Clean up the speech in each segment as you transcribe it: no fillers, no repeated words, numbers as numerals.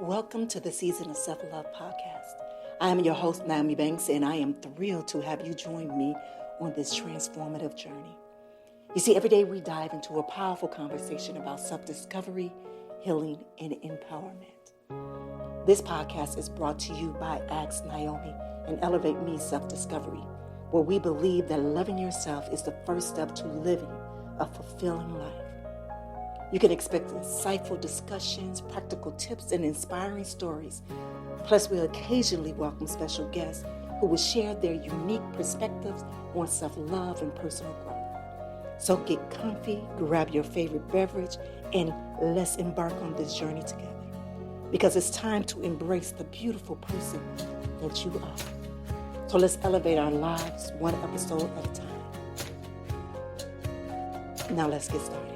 Welcome to the Season of Self-Love podcast. I am your host, Nyomi Banks, and I am thrilled to have you join me on this transformative journey. You see, every day we dive into a powerful conversation about self-discovery, healing, and empowerment. This podcast is brought to you by Ask Nyomi and Elevate Me Self-Discovery, where we believe that loving yourself is the first step to living a fulfilling life. You can expect insightful discussions, practical tips, and inspiring stories. Plus, we'll occasionally welcome special guests who will share their unique perspectives on self-love and personal growth. So get comfy, grab your favorite beverage, and let's embark on this journey together. Because it's time to embrace the beautiful person that you are. So let's elevate our lives one episode at a time. Now let's get started.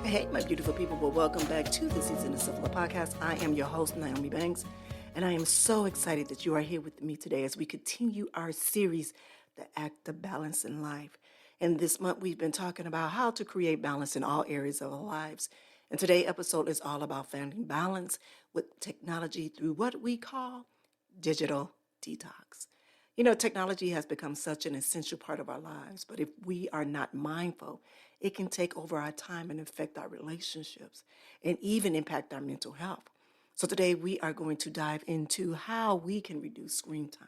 Hey, my beautiful people. Well, welcome back to the Season of Self-Love podcast. I am your host, Nyomi Banks, and I am so excited that you are here with me today as we continue our series, The Act of Balance in Life. And this month, we've been talking about how to create balance in all areas of our lives. And today's episode is all about finding balance with technology through what we call digital detox. You know, technology has become such an essential part of our lives, but if we are not mindful, it can take over our time and affect our relationships and even impact our mental health. So today we are going to dive into how we can reduce screen time,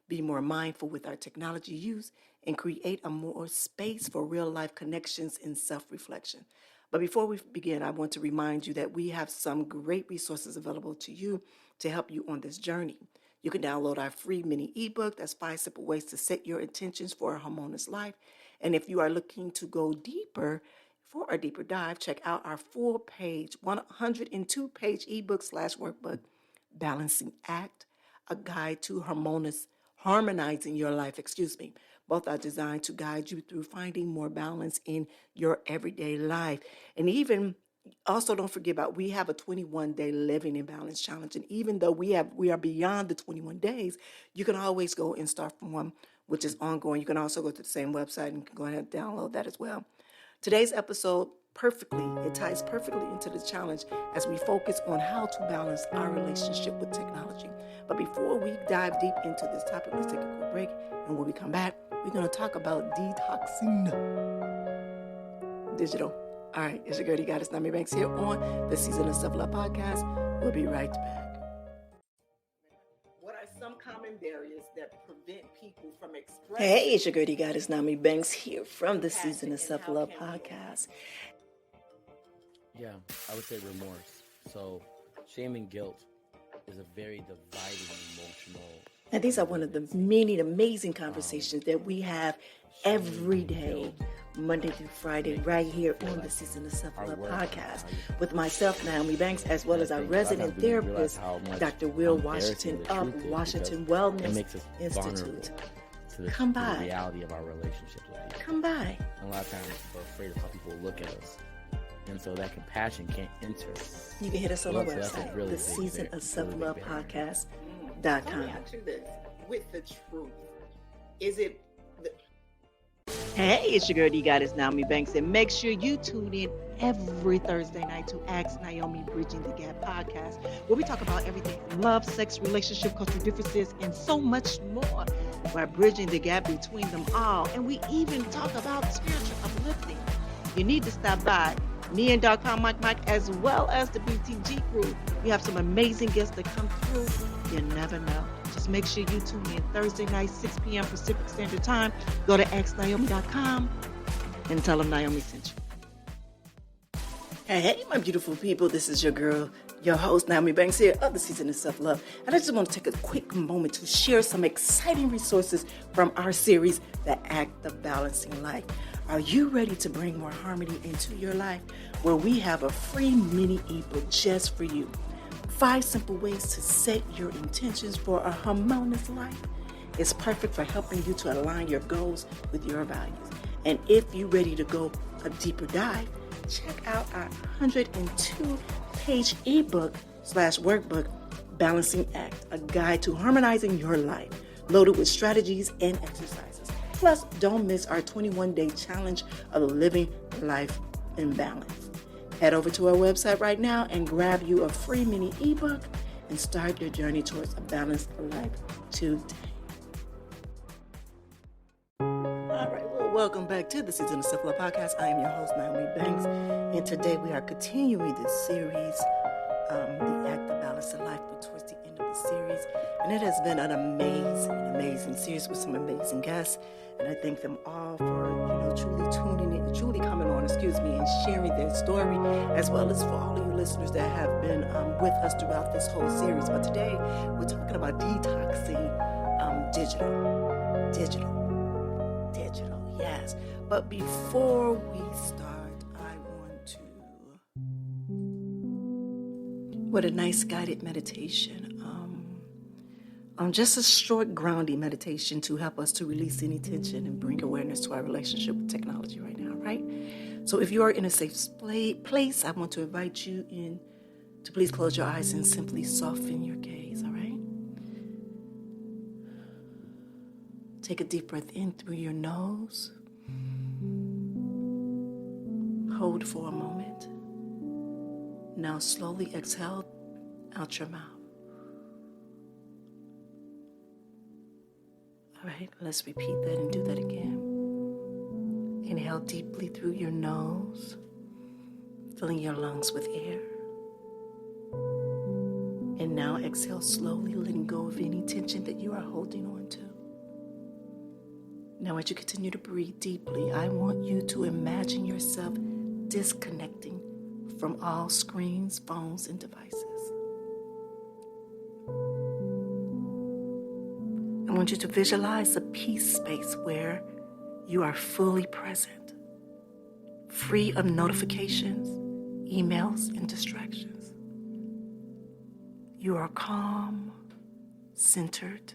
be more mindful with our technology use, and create a more space for real life connections and self-reflection. But before we begin, I want to remind you that we have some great resources available to you to help you on this journey. You can download our free mini ebook. That's 5 simple ways to set your intentions for a harmonious life. And if you are looking to go deeper, for a deeper dive, check out our full-page, 102-page ebook/workbook, Balancing Act, a guide to harmonizing your life. Both are designed to guide you through finding more balance in your everyday life. And even also, don't forget about we have a 21-day living in balance challenge. And even though we are beyond the 21 days, you can always go and start from one, which is ongoing. You can also go to the same website and go ahead and download that as well. Today's episode ties perfectly into the challenge as we focus on how to balance our relationship with technology. But before we dive deep into this topic, let's take a quick break. And when we come back, we're going to talk about detoxing digital. All right, it's your girl, Goddess Nyomi Banks here on the Season of Self-Love podcast. We'll be right back. What are some common barriers that prevent people from expressing? Hey, it's your girl, Goddess Nyomi Banks here from the Season of Self-Love podcast. Yeah, I would say remorse. So shame and guilt is a very dividing emotional. And these are one of the many amazing conversations that we have every day, Monday through Friday, right here on the Season of Self-Love podcast with myself, Nyomi Banks, as well as our resident therapist, Dr. Will Washington of Washington Wellness Institute. Come by. The reality of our relationship with people. Come by. And a lot of times we're afraid of how people look at us. And so that compassion can't enter. You can hit us on our website, the Season of Self-Love podcast.com. Let me ask you this, with the truth, is it... Hey, it's your girl, Goddess Nyomi Banks, and make sure you tune in every Thursday night to Ask Nyomi Bridging the Gap podcast, where we talk about everything from love, sex, relationship, cultural differences, and so much more. We're bridging the gap between them all, and we even talk about spiritual uplifting. You need to stop by. Me and Dr. Mike, as well as the BTG crew. We have some amazing guests that come through. You never know. Just make sure you tune in Thursday night, 6 p.m. Pacific Standard Time. Go to AskNyomi.com and tell them Nyomi sent you. Hey, my beautiful people. This is your girl, your host, Nyomi Banks here of the Season of Self-Love. And I just want to take a quick moment to share some exciting resources from our series, The Act of Balancing Life. Are you ready to bring more harmony into your life? Where we have a free mini ebook just for you. 5 simple ways to set your intentions for a harmonious life. It's perfect for helping you to align your goals with your values. And if you're ready to go a deeper dive, check out our 102-page ebook/workbook, Balancing Act, a guide to harmonizing your life, loaded with strategies and exercises. Plus, don't miss our 21-day challenge of living life in balance. Head over to our website right now and grab you a free mini ebook and start your journey towards a balanced life today. All right, well, welcome back to the Season of Self-Love Podcast. I am your host, Nyomi Banks, and today we are continuing this series, The Act of Balance in Life. We're towards the end of the series, and it has been an amazing series with some amazing guests, and I thank them all for, truly tuning in, truly coming on, and sharing their story, as well as for all of you listeners that have been with us throughout this whole series. But today, we're talking about detoxing digital, yes. But before we start, I want to, what a nice guided meditation. Just a short grounding meditation to help us to release any tension and bring awareness to our relationship with technology right now, right? So if you are in a safe place, I want to invite you in to please close your eyes and simply soften your gaze, all right? Take a deep breath in through your nose. Hold for a moment. Now slowly exhale out your mouth. All right, let's repeat that and do that again. Inhale deeply through your nose, filling your lungs with air. And now exhale slowly, letting go of any tension that you are holding on to. Now as you continue to breathe deeply, I want you to imagine yourself disconnecting from all screens, phones, and devices. I want you to visualize a peace space where you are fully present, free of notifications, emails, and distractions. You are calm, centered,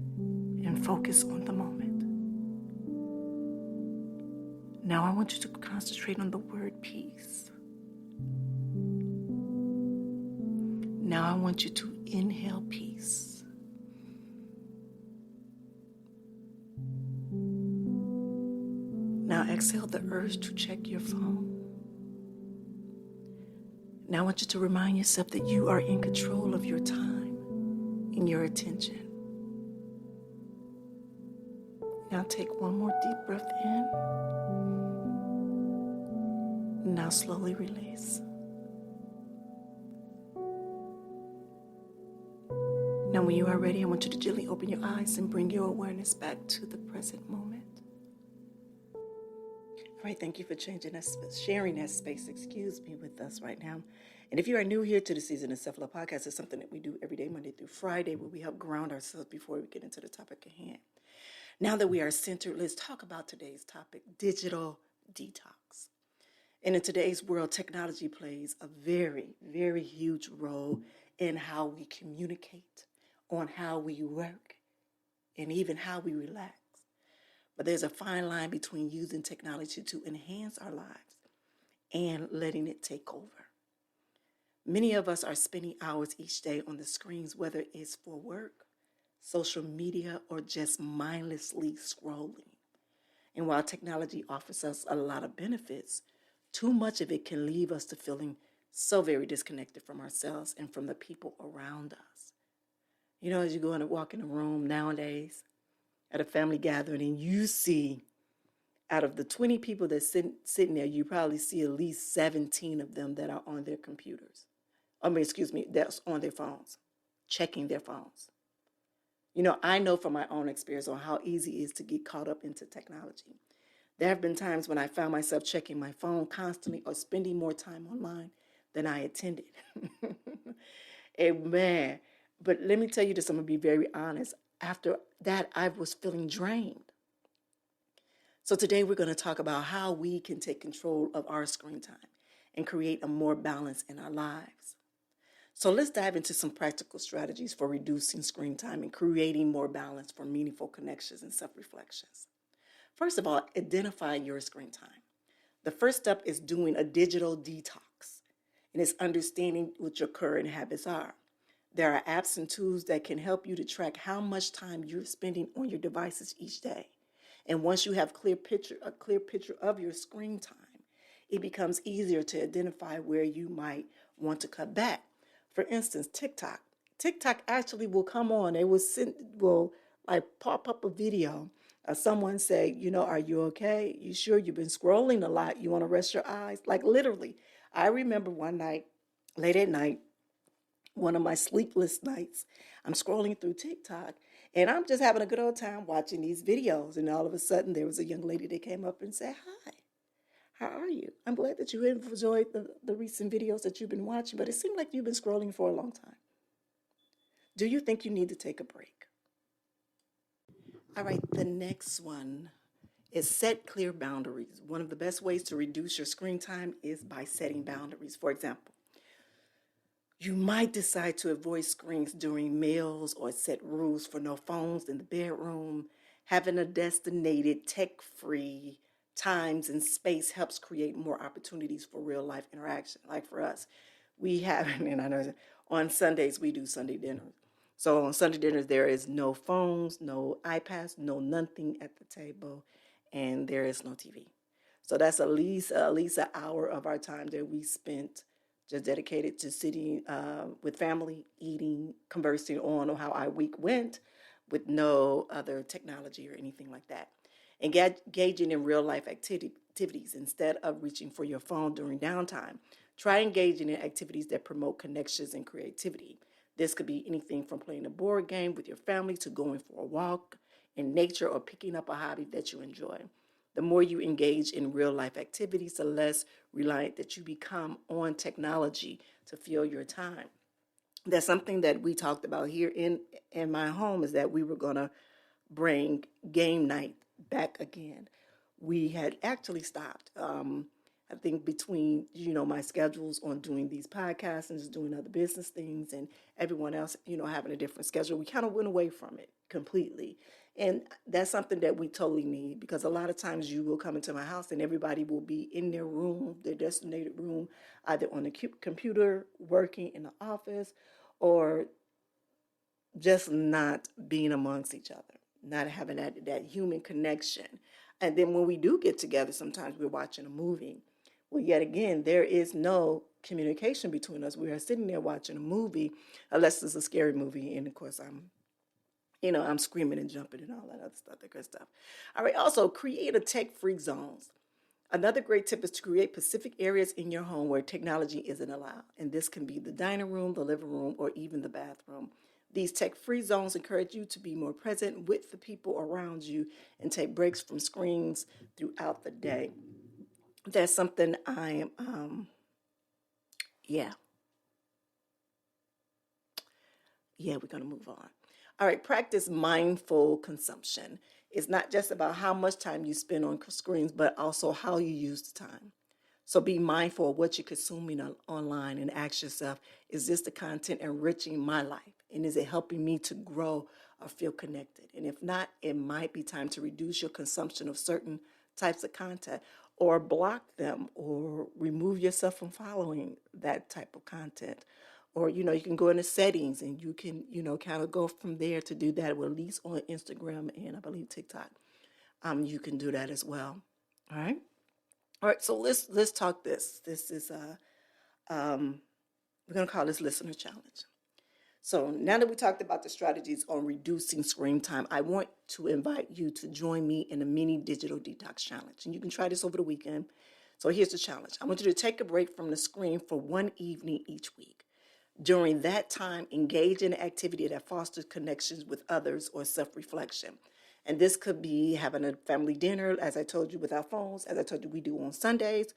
and focused on the moment. Now I want you to concentrate on the word peace. Now I want you to inhale peace. Now exhale the urge to check your phone. Now I want you to remind yourself that you are in control of your time and your attention. Now take one more deep breath in. Now slowly release. Now when you are ready, I want you to gently open your eyes and bring your awareness back to the present moment. All right, thank you for sharing that space, with us right now. And if you are new here to the Season of Self-Love Podcast, it's something that we do every day, Monday through Friday, where we help ground ourselves before we get into the topic at hand. Now that we are centered, let's talk about today's topic, digital detox. And in today's world, technology plays a very, very huge role in how we communicate, on how we work, and even how we relax. But there's a fine line between using technology to enhance our lives and letting it take over. Many of us are spending hours each day on the screens, whether it's for work, social media, or just mindlessly scrolling. And while technology offers us a lot of benefits, too much of it can leave us to feeling so very disconnected from ourselves and from the people around us. As you go and walk in a room nowadays, at a family gathering, and you see out of the 20 people that's sitting there, you probably see at least 17 of them that are on their computers. That's on their phones, checking their phones. I know from my own experience on how easy it is to get caught up into technology. There have been times when I found myself checking my phone constantly or spending more time online than I intended. Amen. But let me tell you this, I'm going to be very honest. After that, I was feeling drained. So today we're going to talk about how we can take control of our screen time and create a more balance in our lives. So let's dive into some practical strategies for reducing screen time and creating more balance for meaningful connections and self-reflections. First of all, identify your screen time. The first step is doing a digital detox, and it's understanding what your current habits are. There are apps and tools that can help you to track how much time you're spending on your devices each day. And once you have a clear picture of your screen time, it becomes easier to identify where you might want to cut back. For instance, TikTok. TikTok actually will come on. It will like pop up a video. Someone say, are you okay? You sure you've been scrolling a lot? You want to rest your eyes? Like literally, I remember one night, late at night, one of my sleepless nights, I'm scrolling through TikTok and I'm just having a good old time watching these videos. And all of a sudden, there was a young lady that came up and said, "Hi, how are you? I'm glad that you enjoyed the recent videos that you've been watching, but it seemed like you've been scrolling for a long time. Do you think you need to take a break?" All right, the next one is set clear boundaries. One of the best ways to reduce your screen time is by setting boundaries. For example, you might decide to avoid screens during meals or set rules for no phones in the bedroom. Having a designated tech-free times and space helps create more opportunities for real life interaction. Like for us, we have, and I know on Sundays we do Sunday dinners. So on Sunday dinners, there is no phones, no iPads, no nothing at the table, and there is no TV. So that's at least an hour of our time that we spent just dedicated to sitting with family, eating, conversing on how our week went with no other technology or anything like that. Engaging in real life activities instead of reaching for your phone during downtime. Try engaging in activities that promote connections and creativity. This could be anything from playing a board game with your family to going for a walk in nature or picking up a hobby that you enjoy. The more you engage in real life activities, the less reliant that you become on technology to fill your time. That's something that we talked about here in my home, is that we were going to bring game night back again. We had actually stopped. I think between my schedules on doing these podcasts and just doing other business things, and everyone else having a different schedule, we kind of went away from it completely. And that's something that we totally need, because a lot of times you will come into my house and everybody will be in their room, their designated room, either on the computer, working in the office, or just not being amongst each other, not having that human connection. And then when we do get together, sometimes we're watching a movie. Well, yet again, there is no communication between us. We are sitting there watching a movie, unless it's a scary movie, and of course I'm screaming and jumping and all that other stuff, that good stuff. All right, also create a tech-free zones. Another great tip is to create specific areas in your home where technology isn't allowed. And this can be the dining room, the living room, or even the bathroom. These tech-free zones encourage you to be more present with the people around you and take breaks from screens throughout the day. That's something I am, yeah, we're going to move on. All right, practice mindful consumption. It's not just about how much time you spend on screens, but also how you use the time. So be mindful of what you're consuming online and ask yourself, is this the content enriching my life? And is it helping me to grow or feel connected? And if not, it might be time to reduce your consumption of certain types of content, or block them, or remove yourself from following that type of content. Or, you can go into settings and you can, kind of go from there to do that, well, at least on Instagram and I believe TikTok. You can do that as well. All right. All right, so let's talk this. This is we're gonna call this listener challenge. So now that we talked about the strategies on reducing screen time, I want to invite you to join me in a mini digital detox challenge. And you can try this over the weekend. So here's the challenge. I want you to take a break from the screen for one evening each week. During that time, engage in an activity that fosters connections with others or self-reflection. And this could be having a family dinner, as I told you, without phones, as I told you we do on Sundays,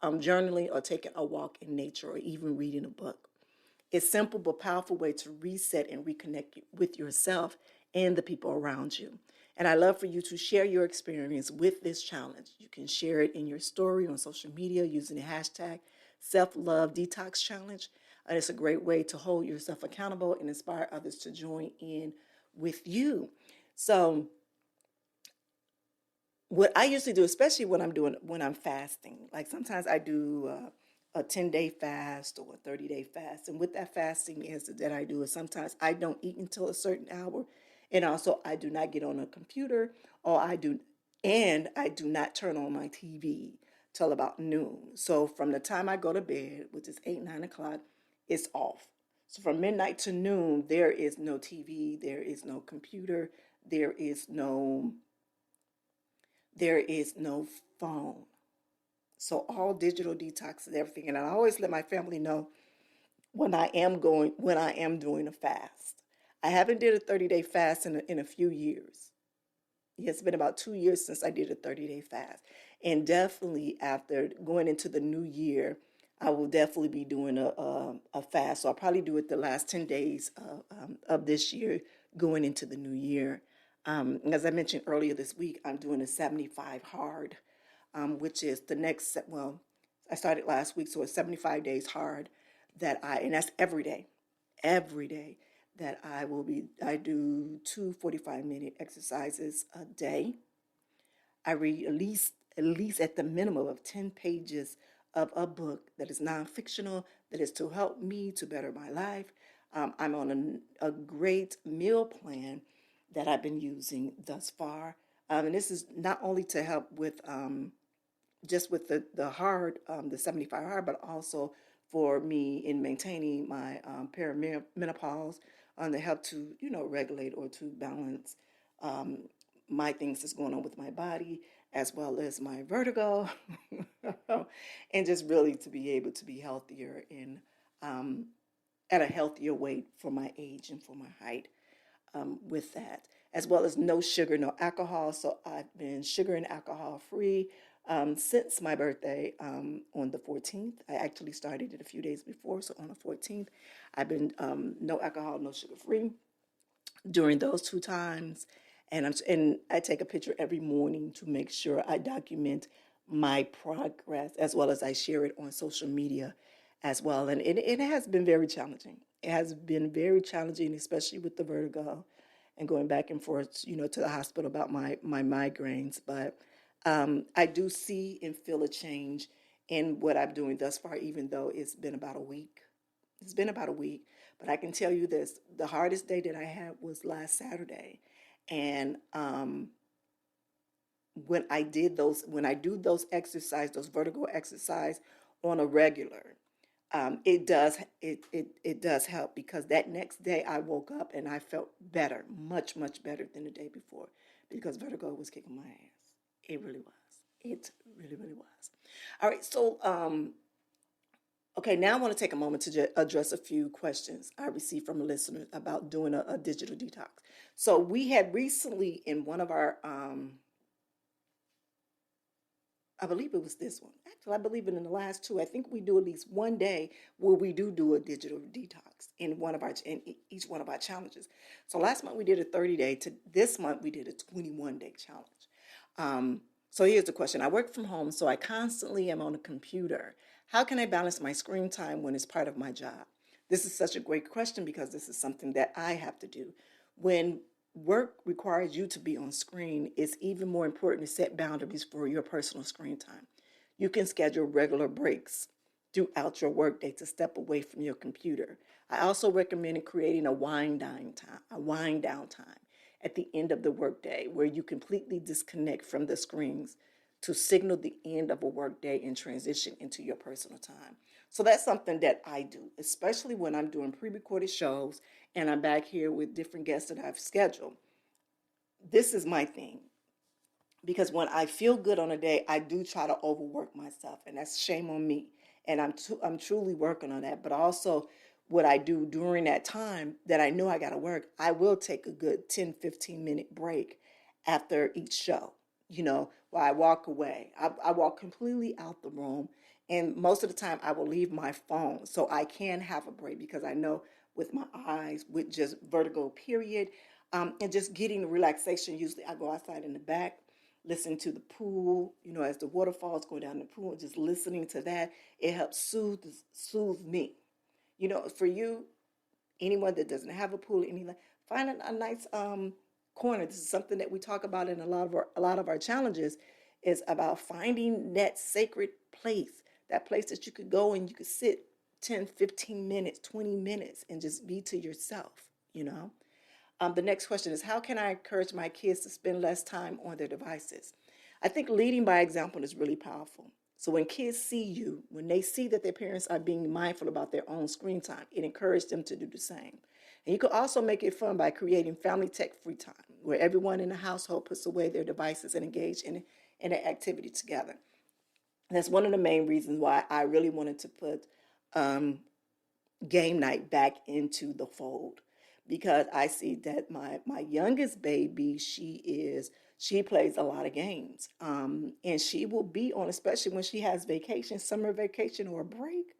journaling, or taking a walk in nature, or even reading a book. It's a simple but powerful way to reset and reconnect with yourself and the people around you. And I love for you to share your experience with this challenge. You can share it in your story on social media using the hashtag Self-Love Detox Challenge. And it's a great way to hold yourself accountable and inspire others to join in with you. So what I usually do, especially when I'm fasting, like sometimes I do a 10-day fast or a 30-day fast. And with that fasting is that I do is sometimes I don't eat until a certain hour. And also I do not get on a computer, and I do not turn on my TV till about noon. So from the time I go to bed, which is 8, 9 o'clock, it's off. So from midnight to noon, there is no TV, there is no computer, there is no there is no phone. So all digital detox and everything. And I always let my family know when I am doing a fast. I haven't did a 30-day fast in a few years. Yeah, it's been about 2 years since I did a 30-day fast. And definitely after going into the new year, I will definitely be doing a fast. So I'll probably do it the last 10 days of this year going into the new year. As I mentioned earlier this week, I'm doing a 75 hard, which is the next, well, I started last week, so it's 75 days hard and that's every day that I do two 45-minute exercises a day. I read at least at the minimum of 10 pages of a book that is non-fictional, that is to help me to better my life. I'm on a great meal plan that I've been using thus far. And this is not only to help with just with the 75 hard, but also for me in maintaining my perimenopause, to help to regulate or to balance um, my things that's going on with my body, as well as my vertigo, and just really to be able to be healthier and um, at a healthier weight for my age and for my height. With that, as well as no sugar, no alcohol. So I've been sugar and alcohol free since my birthday on the 14th. I actually started it a few days before, so on the 14th, I've been no alcohol, no sugar free during those 2 times. And I take a picture every morning to make sure I document my progress, as well as I share it on social media as well. And it has been very challenging. It has been very challenging, especially with the vertigo and going back and forth, to the hospital about my migraines. But I do see and feel a change in what I'm doing thus far, even though it's been about a week. It's been about a week, but I can tell you this: the hardest day that I had was last Saturday, and when I do those vertigo exercise on a regular, it does help, because that next day I woke up and I felt better, much better than the day before, because vertigo was kicking my ass. It really was. It really was. All right, so okay, now I want to take a moment to address a few questions I received from a listener about doing a digital detox. So we had recently in one of our, I believe it was this one. Actually, I believe it in the last two. I think we do at least one day where we do a digital detox in each one of our challenges. So last month we did a 30-day. To this month we did a 21-day challenge. So here's the question. I work from home, so I constantly am on a computer. How can I balance my screen time when it's part of my job? This is such a great question, because this is something that I have to do. When work requires you to be on screen, it's even more important to set boundaries for your personal screen time. You can schedule regular breaks throughout your workday to step away from your computer. I also recommend creating a wind down time at the end of the workday, where you completely disconnect from the screens to signal the end of a workday and transition into your personal time. So that's something that I do, especially when I'm doing pre-recorded shows and I'm back here with different guests that I've scheduled. This is my thing, because when I feel good on a day, I do try to overwork myself, and that's shame on me. And I'm truly working on that. But also, what I do during that time that I know I got to work, I will take a good 10, 15-minute break after each show, while I walk away. I walk completely out the room. And most of the time, I will leave my phone so I can have a break, because I know with my eyes, with just vertigo, period, and just getting the relaxation, usually I go outside in the back, listening to the pool, as the waterfalls go down the pool, just listening to that, it helps soothe me. For you, anyone that doesn't have a pool, find a nice corner. This is something that we talk about in a lot of our challenges, is about finding that sacred place, that place that you could go and you could sit 10, 15 minutes, 20 minutes and just be to yourself. The next question is, how can I encourage my kids to spend less time on their devices? I think leading by example is really powerful. So when kids see you, when they see that their parents are being mindful about their own screen time, it encourages them to do the same. And you can also make it fun by creating family tech-free time, where everyone in the household puts away their devices and engage in an activity together. And that's one of the main reasons why I really wanted to put game night back into the fold, because I see that my youngest baby, she plays a lot of games, and she will be on, especially when she has vacation, summer vacation or a break.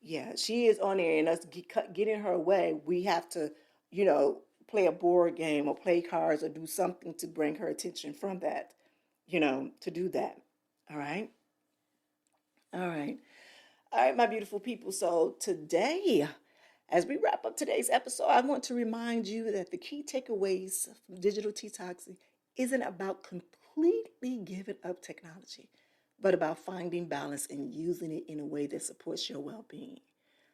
Yeah, she is on there, and us getting her away, we have to, play a board game or play cards or do something to bring her attention from that, to do that. All right. All right. All right, my beautiful people. So today, as we wrap up today's episode, I want to remind you that the key takeaways from digital detoxing isn't about completely giving up technology, but about finding balance and using it in a way that supports your well-being.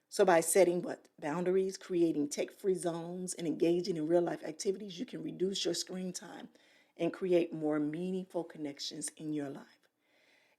So by setting boundaries, creating tech-free zones, and engaging in real-life activities, you can reduce your screen time and create more meaningful connections in your life.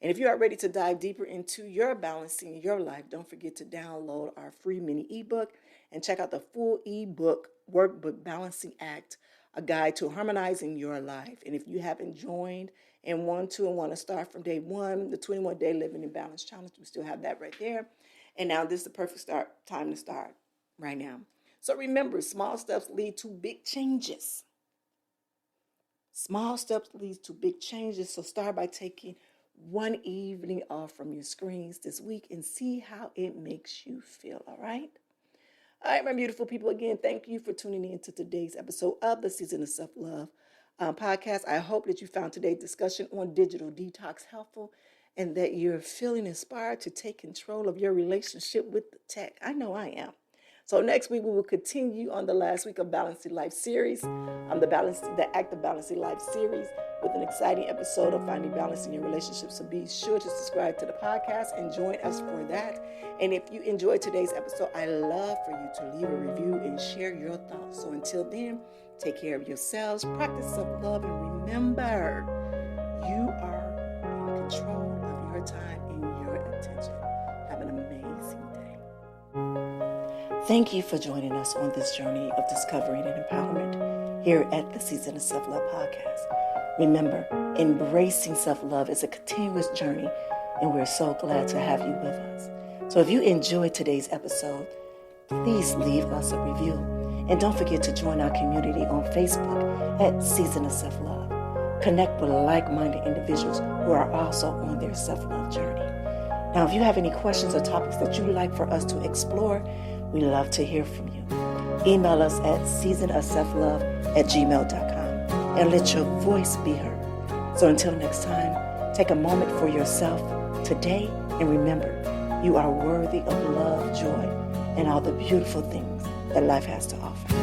And if you are ready to dive deeper into your balancing your life, don't forget to download our free mini ebook and check out the full ebook workbook, Balancing Act, a guide to harmonizing your life. And if you haven't joined and want to start from day one, the 21-day Living in Balance Challenge, we still have that right there. And now this is the perfect time to start right now. So remember, small steps lead to big changes. Small steps lead to big changes. So start by taking one evening off from your screens this week and see how it makes you feel, all right? All right, my beautiful people, again, thank you for tuning in to today's episode of the Season of Self-Love podcast. I hope that you found today's discussion on digital detox helpful and that you're feeling inspired to take control of your relationship with the tech. I know I am. So next week, we will continue on the last week of Balancing Life series, the Act of Balancing Life series, with an exciting episode of Finding Balance in Your Relationship. So be sure to subscribe to the podcast and join us for that. And if you enjoyed today's episode, I love for you to leave a review and share your thoughts. So until then, take care of yourselves, practice self-love, and remember, you are in control of your time and your attention. Have an amazing day. Thank you for joining us on this journey of discovering and empowerment here at the Season of Self-Love podcast. Remember, embracing self-love is a continuous journey, and we're so glad to have you with us. So if you enjoyed today's episode, please leave us a review. And don't forget to join our community on Facebook at Season of Self-Love. Connect with like-minded individuals who are also on their self-love journey. Now, if you have any questions or topics that you'd like for us to explore, we love to hear from you. Email us at seasonofselflove@gmail.com and let your voice be heard. So until next time, take a moment for yourself today and remember, you are worthy of love, joy, and all the beautiful things that life has to offer.